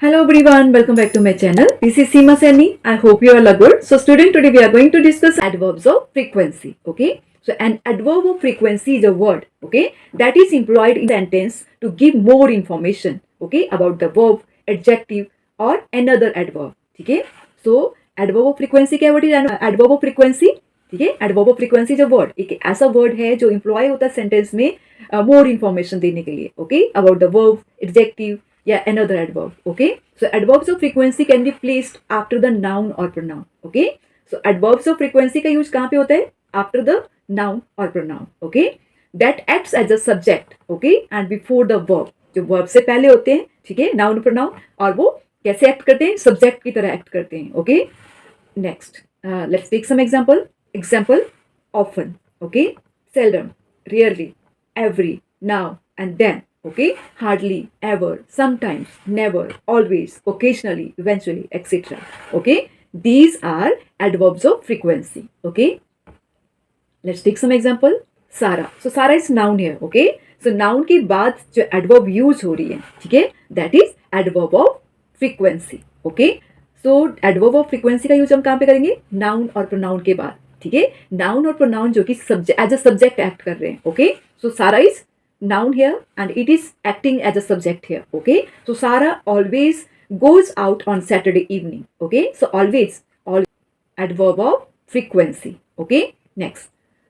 Hello everyone, welcome back to my channel. This is Seema Saini. I hope you all are good. So student, today we are going to discuss adverbs of frequency. Okay. So an adverb of frequency is a word, okay, that is employed in sentence to give more information, okay, about the verb, adjective or another adverb. ठीक है. So adverb of frequency क्या word है? Adverb of frequency, ठीक है. Adverb of frequency is a word, एक ऐसा word है जो employ होता है sentence में more information देने के लिए, okay, about the verb, adjective या another adverb. Okay, so adverbs of frequency can be placed after the noun or pronoun. Okay, so adverbs of frequency का use कहाँ पे होता है? After the noun or pronoun. Okay, that acts as a subject. Okay, and before the verb. जो verb से पहले होते हैं, ठीक है, noun pronoun, और वो कैसे act करते हैं? Subject की तरह act करते हैं. Okay, next, let's take some example. Example: often. Okay, seldom, rarely, every, now and then. Okay, hardly, ever, sometimes, never, always, occasionally, eventually, etc. Okay, these are adverbs of frequency. Okay, let's take some example. Sarah. So Sarah is noun here. Okay, so noun के बाद जो adverb use हो रही है, ठीक है, that is adverb of frequency. Okay, so adverb of frequency का use हम कहाँ पे करेंगे? Noun और pronoun के बाद, ठीक है, noun और pronoun जो कि as a subject act कर रहे हैं. Okay, so Sarah is noun here and it is acting as a subject here. Okay, so Sarah always goes out on Saturday evening. Okay, so always adverb of frequency. Okay, next,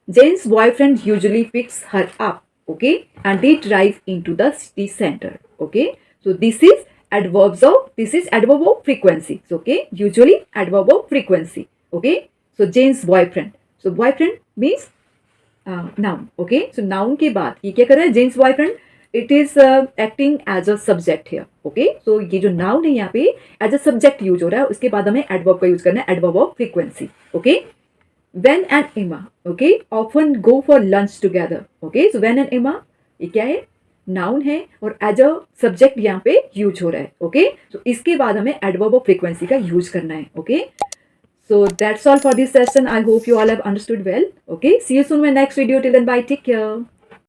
Jane's boyfriend usually picks her up. Okay, and they drive into the city center. Okay, so this is adverb of frequency. So, okay, usually adverb of frequency. Okay, so Jane's boyfriend. So boyfriend means noun. Okay, so noun के बाद ये क्या कर रहा है? Jane's boyfriend, it is acting as a subject here. Okay, so ये जो noun है यहाँ पे as a subject use हो रहा है, उसके बाद हमें adverb का use करना है, adverb of frequency. Okay, when and Emma, okay, often go for lunch together. Okay, so when and Emma ये क्या है? noun है और as a subject यहाँ पे use हो रहा है. Okay, so इसके बाद हमें adverb of frequency का use करना है. Okay, so that's all for this session. I hope you all have understood well. Okay, see you soon in my next video. Till then, bye. Take care.